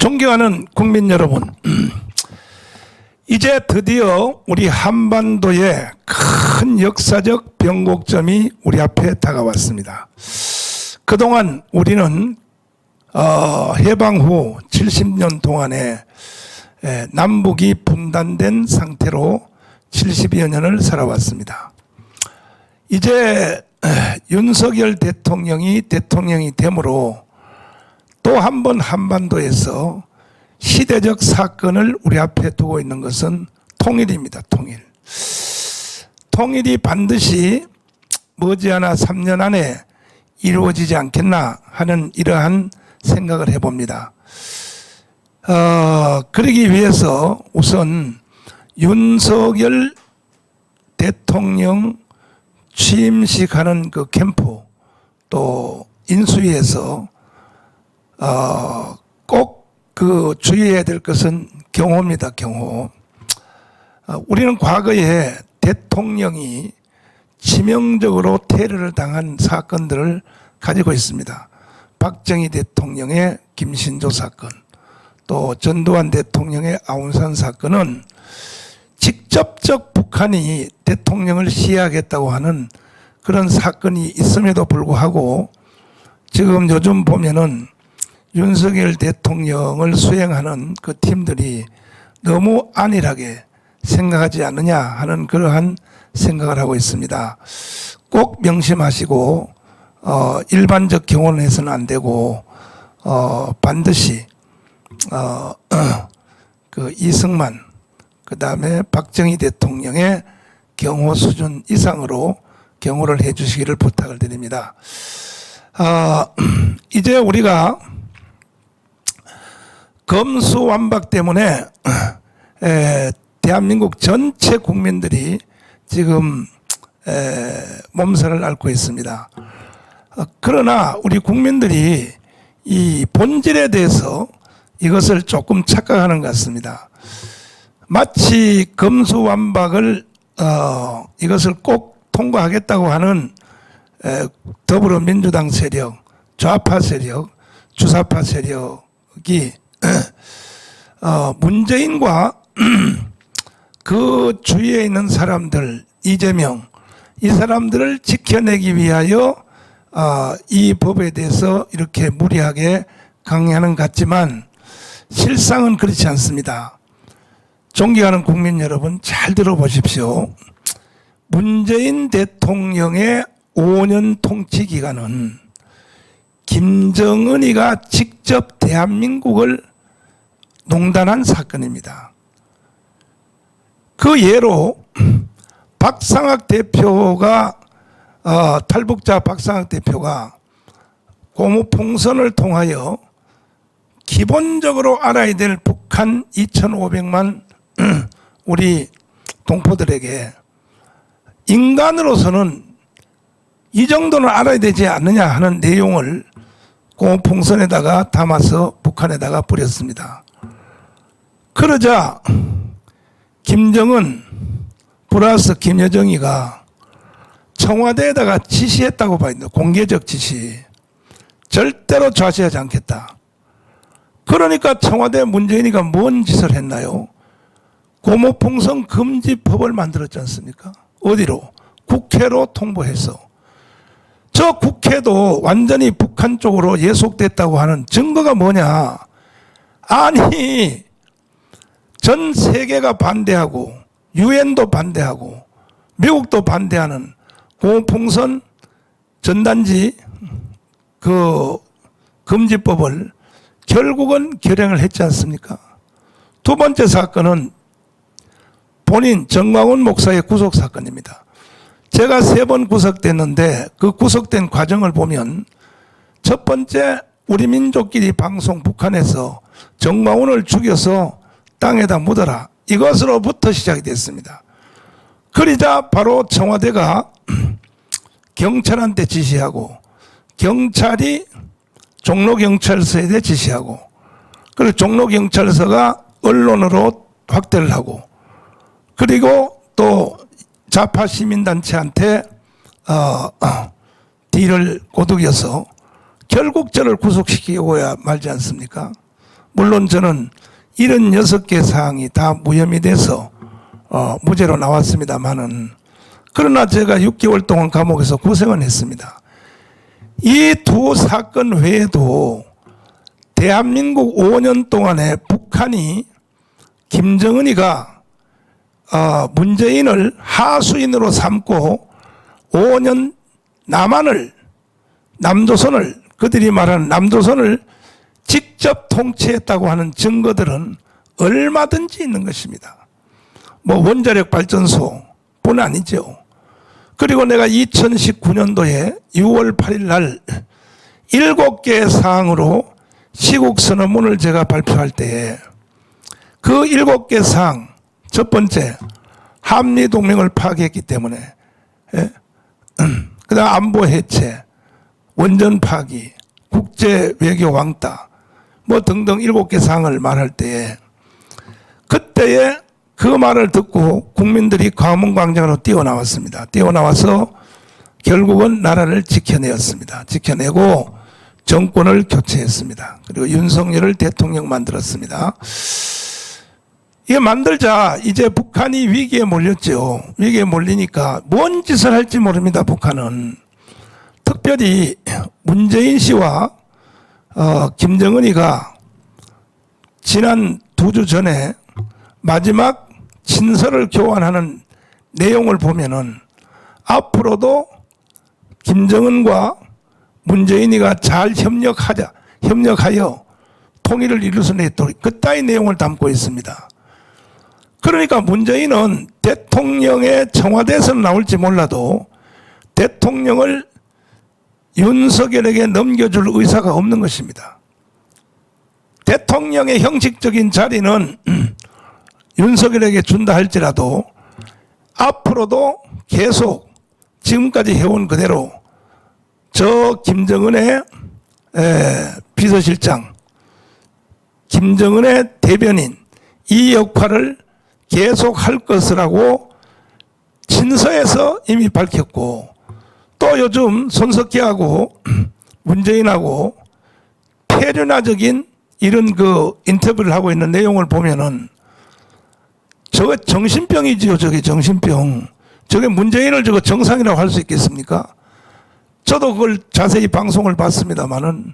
존경하는 국민 여러분, 이제 드디어 우리 한반도의 큰 역사적 변곡점이 우리 앞에 다가왔습니다. 그동안 우리는 해방 후 70년 동안에 남북이 분단된 상태로 70여 년을 살아왔습니다. 이제 윤석열 대통령이 됨으로 또 한 번 한반도에서 시대적 사건을 우리 앞에 두고 있는 것은 통일입니다. 통일이 반드시 머지않아 3년 안에 이루어지지 않겠나 하는 이러한 생각을 해봅니다. 그러기 위해서 우선 윤석열 대통령 취임식하는 그 캠프 또 인수위에서 꼭 그 주의해야 될 것은 경호입니다. 경호. 우리는 과거에 대통령이 치명적으로 테러를 당한 사건들을 가지고 있습니다. 박정희 대통령의 김신조 사건, 또 전두환 대통령의 아웅산 사건은 직접적 북한이 대통령을 시해하겠다고 하는 그런 사건이 있음에도 불구하고 지금 요즘 보면은 윤석열 대통령을 수행하는 그 팀들이 너무 안일하게 생각하지 않느냐 하는 그러한 생각을 하고 있습니다. 꼭 명심하시고 일반적 경호는 해서는 안 되고 반드시 그 이승만 그 다음에 박정희 대통령의 경호 수준 이상으로 경호를 해 주시기를 부탁을 드립니다. 이제 우리가 검수완박 때문에 대한민국 전체 국민들이 지금 몸살을 앓고 있습니다. 그러나 우리 국민들이 이 본질에 대해서 이것을 조금 착각하는 것 같습니다. 마치 검수완박을 이것을 꼭 통과하겠다고 하는 더불어민주당 세력, 좌파 세력, 주사파 세력이 문재인과 그 주위에 있는 사람들, 이재명, 이 사람들을 지켜내기 위하여 이 법에 대해서 이렇게 무리하게 강요하는 것 같지만 실상은 그렇지 않습니다. 존경하는 국민 여러분, 잘 들어보십시오. 문재인 대통령의 5년 통치 기간은 김정은이가 직접 대한민국을 농단한 사건입니다. 그 예로 박상학 대표가 탈북자 박상학 대표가 고무풍선을 통하여 기본적으로 알아야 될 북한 2,500만 우리 동포들에게 인간으로서는 이 정도는 알아야 되지 않느냐 하는 내용을 고무풍선에다가 담아서 북한에다가 뿌렸습니다. 그러자 김정은 플러스 김여정이가 청와대에다가 지시했다고 봐야 된다. 공개적 지시. 절대로 좌시하지 않겠다. 그러니까 청와대 문재인이가 뭔 짓을 했나요? 고무풍선 금지법을 만들었지 않습니까? 어디로? 국회로 통보해서. 저 국회도 완전히 북한 쪽으로 예속됐다고 하는 증거가 뭐냐? 아니, 전 세계가 반대하고 유엔도 반대하고 미국도 반대하는 고무풍선 전단지 그 금지법을 결국은 결행을 했지 않습니까? 두 번째 사건은 본인 정광훈 목사의 구속 사건입니다. 제가 3번 구속됐는데 그 구속된 과정을 보면 첫 번째 우리 민족끼리 방송 북한에서 정광훈을 죽여서 땅에다 묻어라. 이것으로부터 시작이 됐습니다. 그러자 바로 청와대가 경찰한테 지시하고 경찰이 종로경찰서에 대해 지시하고 그리고 종로경찰서가 언론으로 확대를 하고 그리고 또 좌파 시민단체한테 뒤를 꼬드겨서 결국 저를 구속시키고야 말지 않습니까? 물론 저는 76개 사항이 다 무혐의 돼서 무죄로 나왔습니다만은, 그러나 제가 6개월 동안 감옥에서 고생을 했습니다. 이 두 사건 외에도 대한민국 5년 동안에 북한이 김정은이가 문재인을 하수인으로 삼고 5년 남조선을, 그들이 말하는 남조선을 직접 통치했다고 하는 증거들은 얼마든지 있는 것입니다. 뭐 원자력 발전소뿐 아니죠. 그리고 내가 2019년도에 6월 8일 날 7개의 사항으로 시국선언문을 제가 발표할 때에 그 7개 사항, 첫 번째, 한미동맹을 파괴했기 때문에, 그 다음 안보 해체, 원전 파기, 국제 외교 왕따, 뭐 등등 7개 사항을 말할 때에, 그때에 그 말을 듣고 국민들이 광화문광장으로 뛰어나왔습니다. 뛰어나와서 결국은 나라를 지켜내었습니다. 지켜내고 정권을 교체했습니다. 그리고 윤석열을 대통령 만들었습니다. 이게 만들자 이제 북한이 위기에 몰렸죠. 위기에 몰리니까 뭔 짓을 할지 모릅니다. 북한은. 특별히 문재인 씨와 김정은이가 지난 2주 전에 마지막 친서를 교환하는 내용을 보면은 앞으로도 김정은과 문재인이가 잘 협력하여 통일을 이룰 수 있도록 그따위 내용을 담고 있습니다. 그러니까 문재인은 대통령의 청와대에서는 나올지 몰라도 대통령을 윤석열에게 넘겨줄 의사가 없는 것입니다. 대통령의 형식적인 자리는 윤석열에게 준다 할지라도 앞으로도 계속 지금까지 해온 그대로 저 김정은의 비서실장, 김정은의 대변인 이 역할을 계속 할 것이라고 친서에서 이미 밝혔고, 또 요즘 손석희하고 문재인하고 폐륜화적인 이런 그 인터뷰를 하고 있는 내용을 보면은 저게 정신병이지요. 저게 정신병. 저게 문재인을 저거 정상이라고 할 수 있겠습니까? 저도 그걸 자세히 방송을 봤습니다만은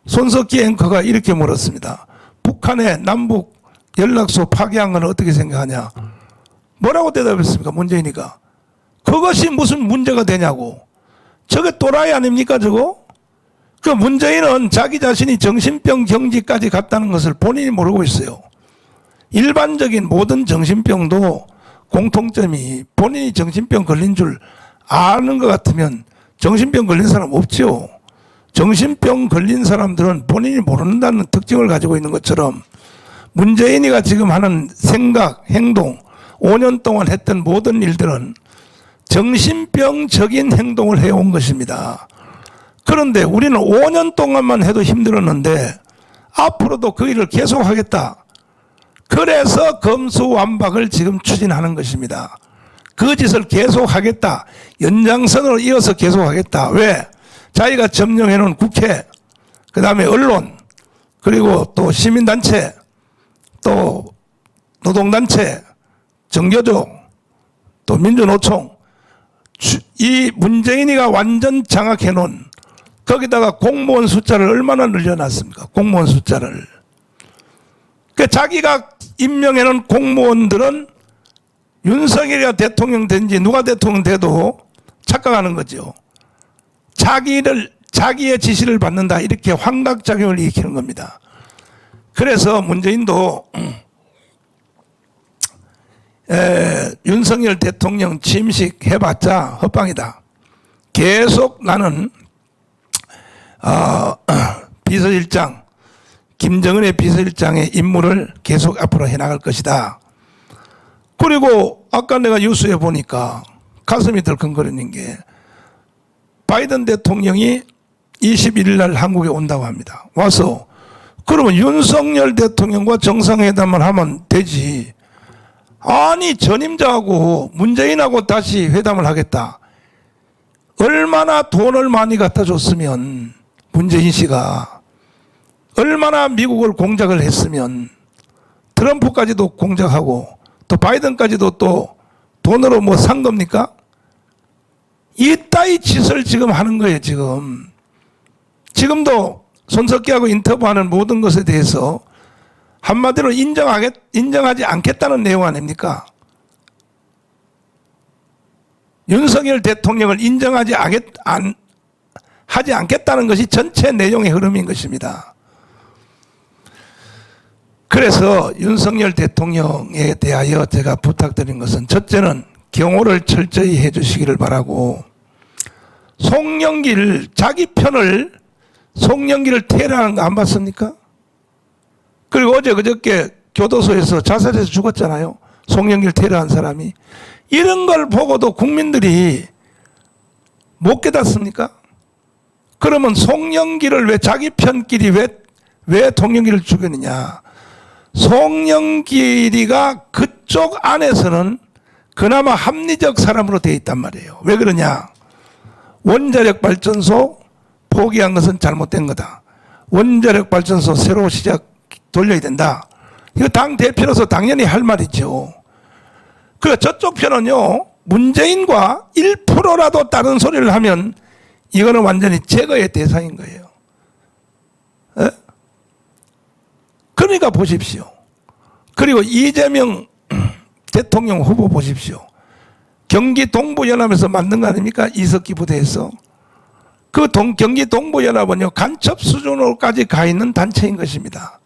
손석희 앵커가 이렇게 물었습니다. 북한의 남북 연락소 파괴한 건 어떻게 생각하냐? 뭐라고 대답했습니까? 문재인이가. 그것이 무슨 문제가 되냐고. 저게 또라이 아닙니까 저거? 그 문재인은 자기 자신이 정신병 경지까지 갔다는 것을 본인이 모르고 있어요. 일반적인 모든 정신병도 공통점이 본인이 정신병 걸린 줄 아는 것 같으면 정신병 걸린 사람 없죠. 정신병 걸린 사람들은 본인이 모른다는 특징을 가지고 있는 것처럼 문재인이가 지금 하는 생각, 행동, 5년 동안 했던 모든 일들은 정신병적인 행동을 해온 것입니다. 그런데 우리는 5년 동안만 해도 힘들었는데 앞으로도 그 일을 계속하겠다. 그래서 검수완박을 지금 추진하는 것입니다. 그 짓을 계속하겠다. 연장선으로 이어서 계속하겠다. 왜? 자기가 점령해놓은 국회, 그 다음에 언론, 그리고 또 시민단체, 또 노동단체, 정교조, 또 민주노총, 이 문재인이가 완전 장악해놓은 거기다가 공무원 숫자를 얼마나 늘려놨습니까? 공무원 숫자를. 그 자기가 임명해놓은 공무원들은 윤석열이가 대통령 된지 누가 대통령 돼도 착각하는 거죠. 자기의 지시를 받는다 이렇게 환각작용을 일으키는 겁니다. 그래서 문재인도 윤석열 대통령 취임식 해봤자 헛방이다. 계속 나는 비서실장 김정은의 비서실장의 임무를 계속 앞으로 해나갈 것이다. 그리고 아까 내가 뉴스에 보니까 가슴이 덜컹거리는 게 바이든 대통령이 21일 날 한국에 온다고 합니다. 와서 그러면 윤석열 대통령과 정상회담을 하면 되지. 아니 전임자하고 문재인하고 다시 회담을 하겠다. 얼마나 돈을 많이 갖다 줬으면 문재인 씨가 얼마나 미국을 공작을 했으면 트럼프까지도 공작하고 또 바이든까지도 또 돈으로 뭐 산 겁니까? 이따위 짓을 지금 하는 거예요, 지금. 지금도 손석희하고 인터뷰하는 모든 것에 대해서 한마디로 인정하지 않겠다는 내용 아닙니까? 윤석열 대통령을 하지 않겠다는 것이 전체 내용의 흐름인 것입니다. 그래서 윤석열 대통령에 대하여 제가 부탁드린 것은 첫째는 경호를 철저히 해 주시기를 바라고, 송영길 자기 편을 송영길을 테러하는 거 안 봤습니까? 그리고 어제 그저께 교도소에서 자살해서 죽었잖아요. 송영길 테러한 사람이. 이런 걸 보고도 국민들이 못 깨닫습니까? 그러면 송영길을 왜 자기 편끼리 왜 송영길을 죽였느냐? 송영길이가 그쪽 안에서는 그나마 합리적 사람으로 되어 있단 말이에요. 왜 그러냐? 원자력 발전소 포기한 것은 잘못된 거다. 원자력 발전소 새로 시작 돌려야 된다. 이거 당 대표로서 당연히 할 말이죠. 그래 저쪽 편은요, 문재인과 1%라도 다른 소리를 하면 이거는 완전히 제거의 대상인 거예요. 에? 그러니까 보십시오. 그리고 이재명 대통령 후보 보십시오. 경기 동부연합에서 만든 거 아닙니까? 이석기 부대에서. 그 경기 동부연합은요, 간첩 수준으로까지 가 있는 단체인 것입니다.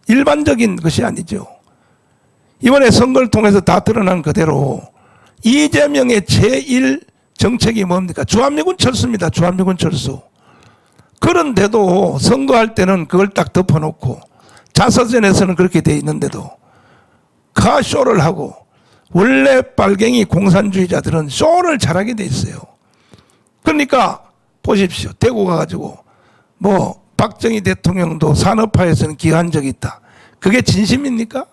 일반적인 것이 아니죠. 이번에 선거를 통해서 다 드러난 그대로 이재명의 제1 정책이 뭡니까? 주한미군 철수입니다. 주한미군 철수. 그런데도 선거할 때는 그걸 딱 덮어놓고 자서전에서는 그렇게 돼 있는데도 카쇼를 하고, 원래 빨갱이 공산주의자들은 쇼를 잘하게 돼 있어요. 그러니까 보십시오. 대구 가가지고 뭐 박정희 대통령도 산업화에서는 기여한 적이 있다. 그게 진심입니까?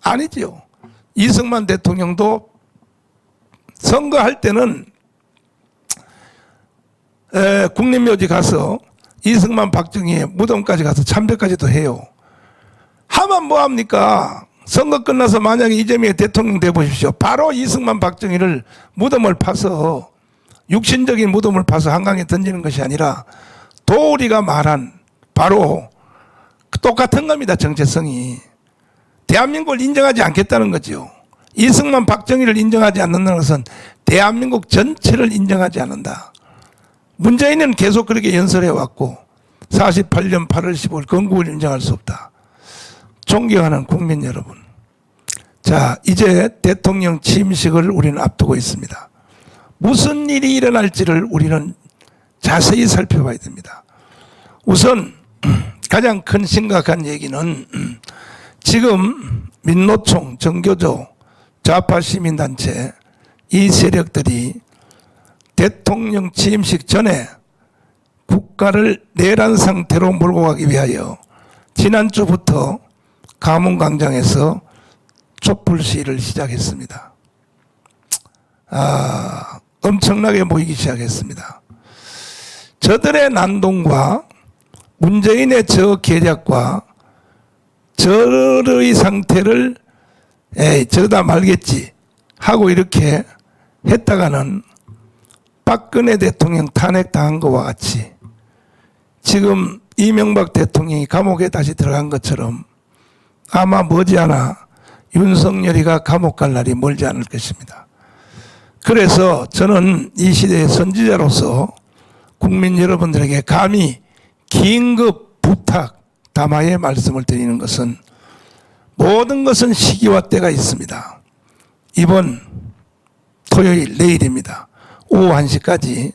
아니죠. 이승만 대통령도 선거할 때는 국립묘지 가서 이승만 박정희의 무덤까지 가서 참배까지도 해요. 하면 뭐합니까? 선거 끝나서 만약에 이재명이 대통령 돼보십시오. 바로 이승만 박정희를 무덤을 파서, 육신적인 무덤을 파서 한강에 던지는 것이 아니라 도우리가 말한 바로 똑같은 겁니다. 정체성이. 대한민국을 인정하지 않겠다는 거죠. 이승만 박정희를 인정하지 않는다는 것은 대한민국 전체를 인정하지 않는다. 문재인은 계속 그렇게 연설해 왔고 48년 8월 15일 건국을 인정할 수 없다. 존경하는 국민 여러분, 자 이제 대통령 취임식을 우리는 앞두고 있습니다. 무슨 일이 일어날지를 우리는 자세히 살펴봐야 됩니다. 우선 가장 큰 심각한 얘기는 지금 민노총, 정교조, 좌파 시민단체 이 세력들이 대통령 취임식 전에 국가를 내란 상태로 몰고 가기 위하여 지난주부터 가문광장에서 촛불 시위를 시작했습니다. 엄청나게 모이기 시작했습니다. 저들의 난동과 문재인의 저 계략과 저의 상태를 저러다 말겠지 하고 이렇게 했다가는 박근혜 대통령 탄핵당한 것과 같이 지금 이명박 대통령이 감옥에 다시 들어간 것처럼 아마 머지않아 윤석열이가 감옥 갈 날이 멀지 않을 것입니다. 그래서 저는 이 시대의 선지자로서 국민 여러분들에게 감히 긴급 부탁 담아의 말씀을 드리는 것은, 모든 것은 시기와 때가 있습니다. 이번 토요일 내일입니다. 오후 1시까지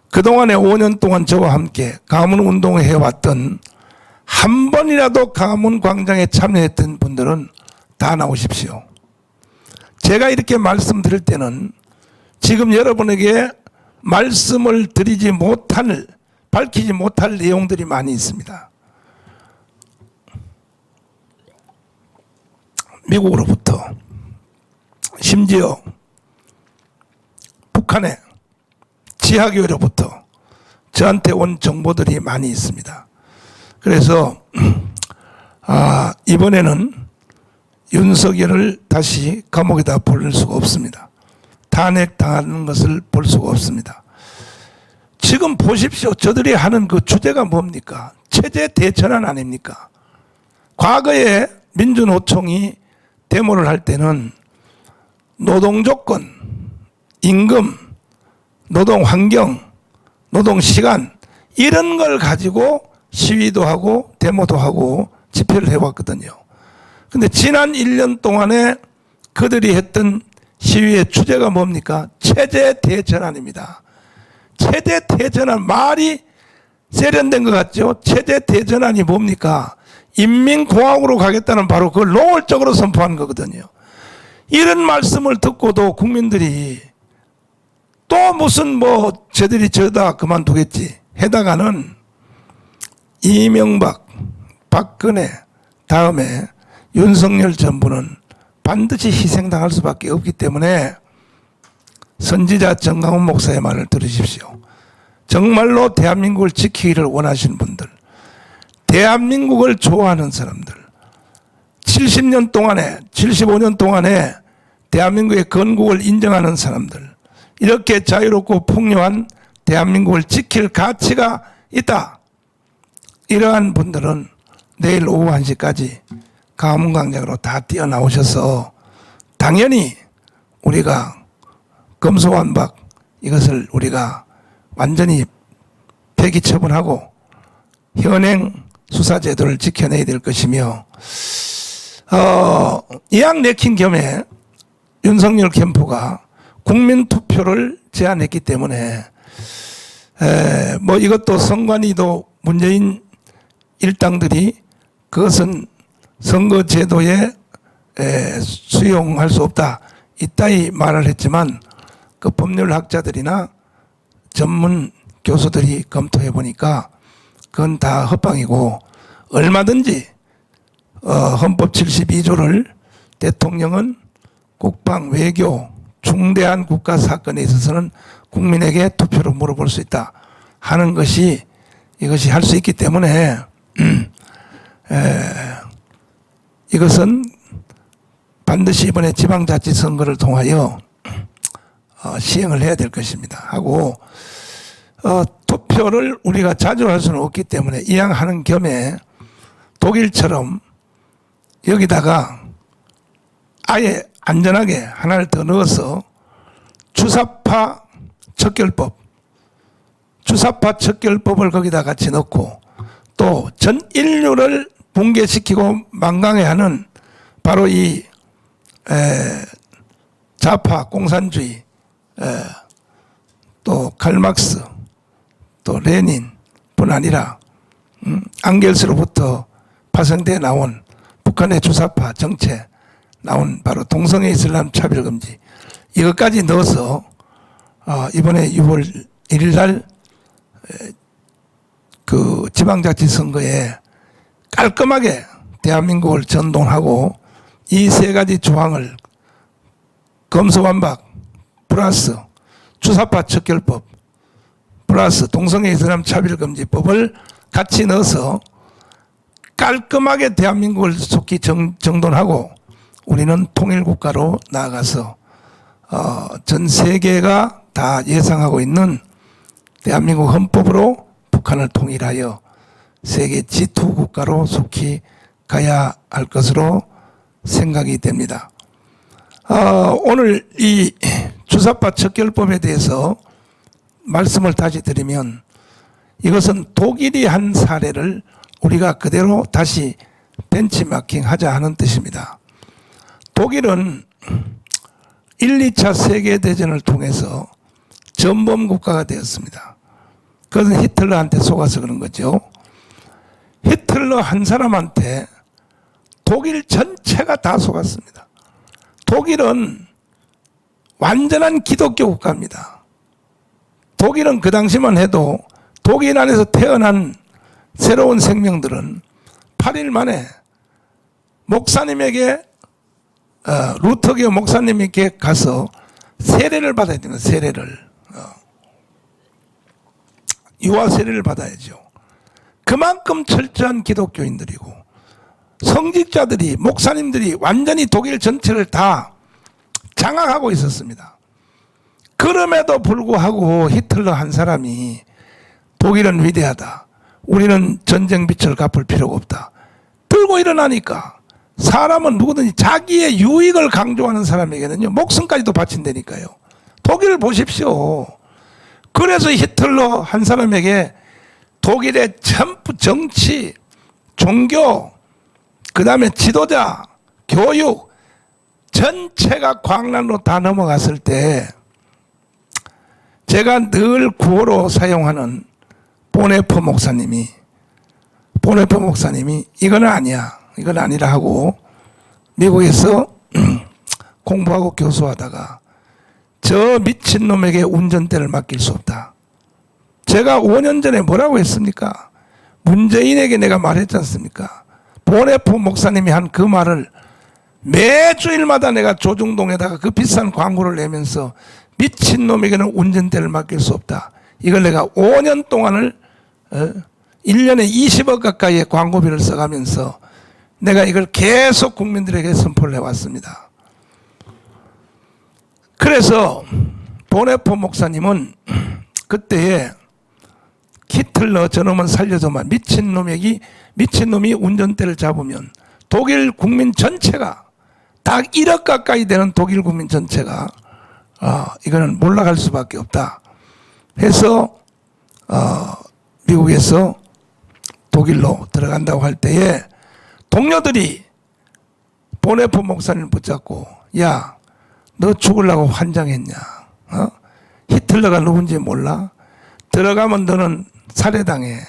그동안에 5년 동안 저와 함께 가문운동을 해왔던, 한 번이라도 가문광장에 참여했던 분들은 다 나오십시오. 제가 이렇게 말씀드릴 때는 지금 여러분에게 말씀을 드리지 못할, 밝히지 못할 내용들이 많이 있습니다. 미국으로부터, 심지어 북한의 지하교회로부터 저한테 온 정보들이 많이 있습니다. 그래서 이번에는 윤석열을 다시 감옥에다 보낼 수가 없습니다. 탄핵당하는 것을 볼 수가 없습니다. 지금 보십시오. 저들이 하는 그 주제가 뭡니까? 체제 대전환 아닙니까? 과거에 민주노총이 데모를 할 때는 노동조건, 임금, 노동환경, 노동시간 이런 걸 가지고 시위도 하고 데모도 하고 집회를 해왔거든요. 근데 지난 1년 동안에 그들이 했던 시위의 주제가 뭡니까? 체제 대전환입니다. 체제 대전환, 말이 세련된 것 같죠? 체제 대전환이 뭡니까? 인민공화국으로 가겠다는 바로 그걸 노골적으로 선포한 거거든요. 이런 말씀을 듣고도 국민들이 또 무슨 쟤들이 저다 그만두겠지 해다가는 이명박, 박근혜 다음에 윤석열 정부는 반드시 희생당할 수밖에 없기 때문에 선지자 정강훈 목사의 말을 들으십시오. 정말로 대한민국을 지키기를 원하시는 분들, 대한민국을 좋아하는 사람들, 70년 동안에 75년 동안에 대한민국의 건국을 인정하는 사람들, 이렇게 자유롭고 풍요한 대한민국을 지킬 가치가 있다. 이러한 분들은 내일 오후 1시까지 가문광장으로 다 뛰어나오셔서 당연히 우리가 검소완박 이것을 우리가 완전히 폐기 처분하고 현행 수사제도를 지켜내야 될 것이며 이왕 내킨 겸에 윤석열 캠프가 국민투표를 제안했기 때문에 이것도 선관위도 문재인 일당들이 그것은 선거제도에 수용할 수 없다 이따위 말을 했지만 그 법률학자들이나 전문 교수들이 검토해 보니까 그건 다 헛방이고 얼마든지 헌법 72조를 대통령은 국방, 외교, 중대한 국가 사건에 있어서는 국민에게 투표로 물어볼 수 있다 하는 것이 이것이 할 수 있기 때문에 이것은 반드시 이번에 지방자치선거를 통하여 시행을 해야 될 것입니다. 하고 투표를 우리가 자주 할 수는 없기 때문에 이왕 하는 겸에 독일처럼 여기다가 아예 안전하게 하나를 더 넣어서 주사파 척결법을 거기다 같이 넣고 또 전 인류를 붕괴시키고 망강해하는 바로 이 좌파 공산주의 또 칼막스 또 레닌뿐 아니라 앙겔스로부터 파생돼 나온 북한의 주사파 정체 나온 바로 동성애 이슬람 차별금지 이것까지 넣어서 이번에 6월 1일 날 그 지방자치선거에 깔끔하게 대한민국을 전동하고 이 세 가지 조항을 검소완박 플러스 주사파 척결법 플러스 동성애 이슬람 차별금지법을 같이 넣어서 깔끔하게 대한민국을 속히 정돈하고 우리는 통일국가로 나아가서 전 세계가 다 예상하고 있는 대한민국 헌법으로 북한을 통일하여 세계 G2 국가로 속히 가야 할 것으로 생각이 됩니다. 오늘 이 주사파 척결법에 대해서 말씀을 다시 드리면 이것은 독일이 한 사례를 우리가 그대로 다시 벤치마킹 하자 하는 뜻입니다. 독일은 1, 2차 세계대전을 통해서 전범 국가가 되었습니다. 그것은 히틀러한테 속아서 그런 거죠. 히틀러 한 사람한테 독일 전체가 다 속았습니다. 독일은 완전한 기독교 국가입니다. 독일은 그 당시만 해도 독일 안에서 태어난 새로운 생명들은 8일 만에 목사님에게 루터교 목사님에게 가서 세례를 받아야 됩니다. 세례를 유아 세례를 받아야죠. 그만큼 철저한 기독교인들이고 성직자들이 목사님들이 완전히 독일 전체를 다 장악하고 있었습니다. 그럼에도 불구하고 히틀러 한 사람이 독일은 위대하다, 우리는 전쟁 빚을 갚을 필요가 없다 들고 일어나니까 사람은 누구든지 자기의 유익을 강조하는 사람에게는요 목숨까지도 바친다니까요. 독일을 보십시오. 그래서 히틀러 한 사람에게 독일의 전부 정치, 종교, 그 다음에 지도자, 교육 전체가 광란으로 다 넘어갔을 때 제가 늘 구호로 사용하는 보네프 목사님이 이건 아니야, 이건 아니라 하고 미국에서 공부하고 교수하다가 저 미친놈에게 운전대를 맡길 수 없다. 제가 5년 전에 뭐라고 했습니까? 문재인에게 내가 말했지 않습니까? 보네프 목사님이 한 그 말을 매주일마다 내가 조중동에다가 그 비싼 광고를 내면서 미친놈에게는 운전대를 맡길 수 없다. 이걸 내가 5년 동안을 1년에 20억 가까이의 광고비를 써가면서 내가 이걸 계속 국민들에게 선포를 해왔습니다. 그래서 보네프 목사님은 그때에 히틀러 저놈은 살려줘만 미친놈이 운전대를 잡으면 독일 국민 전체가 딱 1억 가까이 되는 독일 국민 전체가 이거는 몰락할 수밖에 없다 해서 미국에서 독일로 들어간다고 할 때에 동료들이 보네프 목사님을 붙잡고 야, 너 죽으려고 환장했냐? 히틀러가 누군지 몰라? 들어가면 너는 살해당해.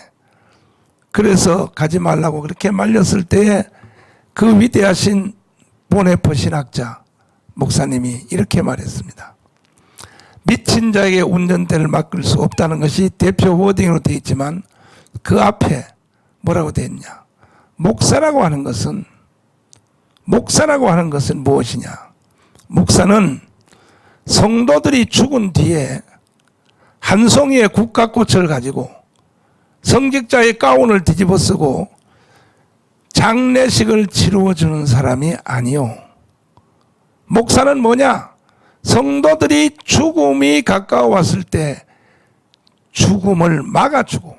그래서 가지 말라고 그렇게 말렸을 때에 그 위대하신 보네프 신학자 목사님이 이렇게 말했습니다. 미친 자에게 운전대를 맡길 수 없다는 것이 대표 워딩으로 되어 있지만 그 앞에 뭐라고 되어 있냐? 목사라고 하는 것은 무엇이냐? 목사는 성도들이 죽은 뒤에 한 송이의 국화꽃을 가지고 성직자의 가운을 뒤집어 쓰고 장례식을 치루어주는 사람이 아니요. 목사는 뭐냐? 성도들이 죽음이 가까워왔을 때 죽음을 막아주고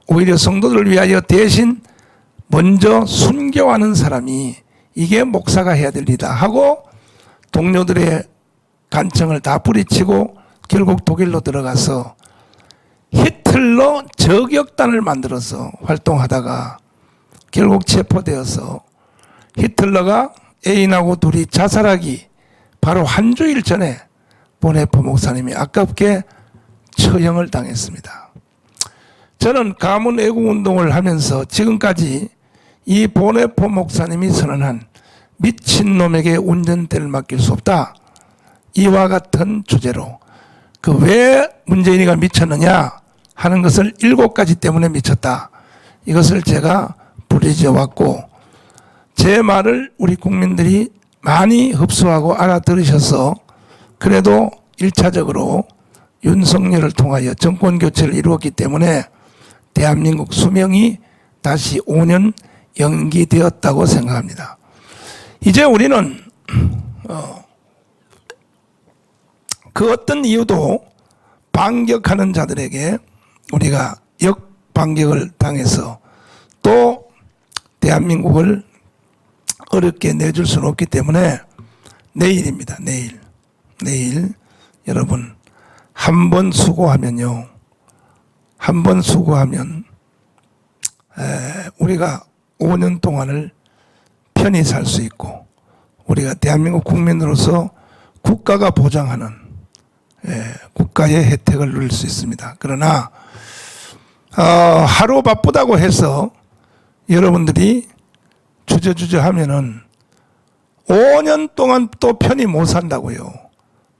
오히려 성도들을 위하여 대신 먼저 순교하는 사람이 이게 목사가 해야 될 일이다 하고 동료들의 간청을 다 뿌리치고 결국 독일로 들어가서 히틀러 저격단을 만들어서 활동하다가 결국 체포되어서 히틀러가 애인하고 둘이 자살하기 바로 한 주일 전에 보네프 목사님이 아깝게 처형을 당했습니다. 저는 가문 애국운동을 하면서 지금까지 이 보네프 목사님이 선언한 미친놈에게 운전대를 맡길 수 없다, 이와 같은 주제로 그 왜 문재인이가 미쳤느냐 하는 것을 7가지 때문에 미쳤다, 이것을 제가 부르짖어 왔고 제 말을 우리 국민들이 많이 흡수하고 알아들으셔서 그래도 1차적으로 윤석열을 통하여 정권교체를 이루었기 때문에 대한민국 수명이 다시 5년 연기되었다고 생각합니다. 이제 우리는 그 어떤 이유도 반격하는 자들에게 우리가 역반격을 당해서 또 대한민국을 어렵게 내줄 수는 없기 때문에 내일입니다. 내일 여러분 한 번 수고하면요, 한 번 수고하면 우리가 5년 동안을 편히 살 수 있고 우리가 대한민국 국민으로서 국가가 보장하는 국가의 혜택을 누릴 수 있습니다. 그러나 하루 바쁘다고 해서 여러분들이 주저주저 하면은 5년 동안 또 편히 못 산다고요.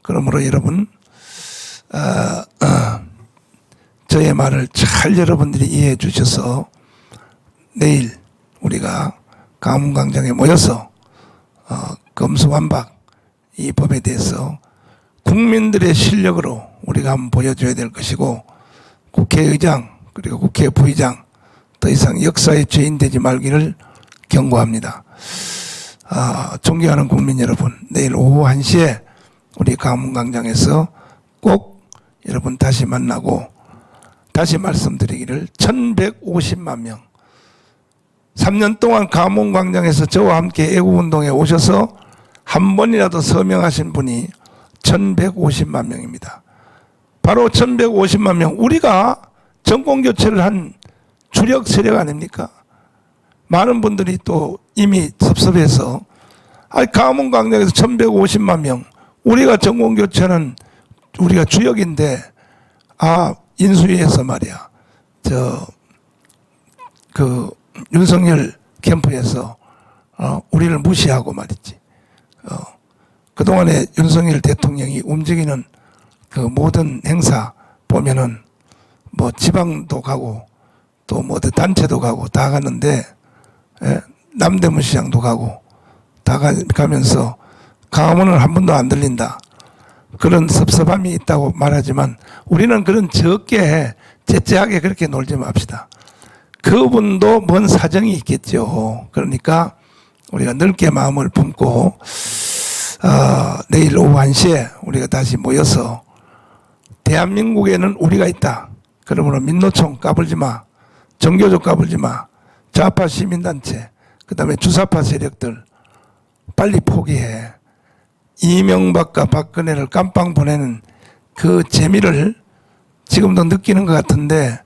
그러므로 여러분 저의 말을 잘 여러분들이 이해해 주셔서 내일 우리가 가문광장에 모여서 검수완박 이 법에 대해서 국민들의 실력으로 우리가 한번 보여줘야 될 것이고 국회의장 그리고 국회 부의장 더 이상 역사의 죄인 되지 말기를 경고합니다. 존경하는 국민 여러분, 내일 오후 1시에 우리 가문광장에서 꼭 여러분 다시 만나고 다시 말씀드리기를 1150만 명 3년 동안 가문광장에서 저와 함께 애국운동에 오셔서 한 번이라도 서명하신 분이 1150만 명입니다. 바로 1150만 명, 우리가 정권교체를 한 주력 세력 아닙니까? 많은 분들이 또 이미 섭섭해서 가문광장에서 1150만 명, 우리가 정권교체는 우리가 주역인데 인수위에서 말이야 윤석열 캠프에서 우리를 무시하고 말이지. 그동안에 윤석열 대통령이 움직이는 그 모든 행사 보면은 뭐 지방도 가고 또 뭐 단체도 가고 다 갔는데, 남대문 시장도 가고 다 가면서 강화문을 한 번도 안 들린다. 그런 섭섭함이 있다고 말하지만 우리는 그런 적게 째째하게 그렇게 놀지 맙시다. 그분도 뭔 사정이 있겠죠. 그러니까 우리가 넓게 마음을 품고 내일 오후 1시에 우리가 다시 모여서 대한민국에는 우리가 있다. 그러므로 민노총 까불지 마. 정교조 까불지 마. 좌파 시민단체, 그 다음에 주사파 세력들 빨리 포기해. 이명박과 박근혜를 깜빵 보내는 그 재미를 지금도 느끼는 것 같은데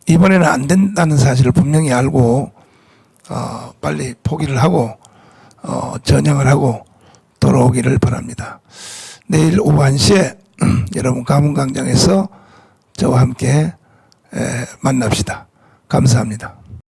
이번에는 안 된다는 사실을 분명히 알고 빨리 포기를 하고 전향을 하고 돌아오기를 바랍니다. 내일 오후 1시에 여러분 가문광장에서 저와 함께 만납시다. 감사합니다.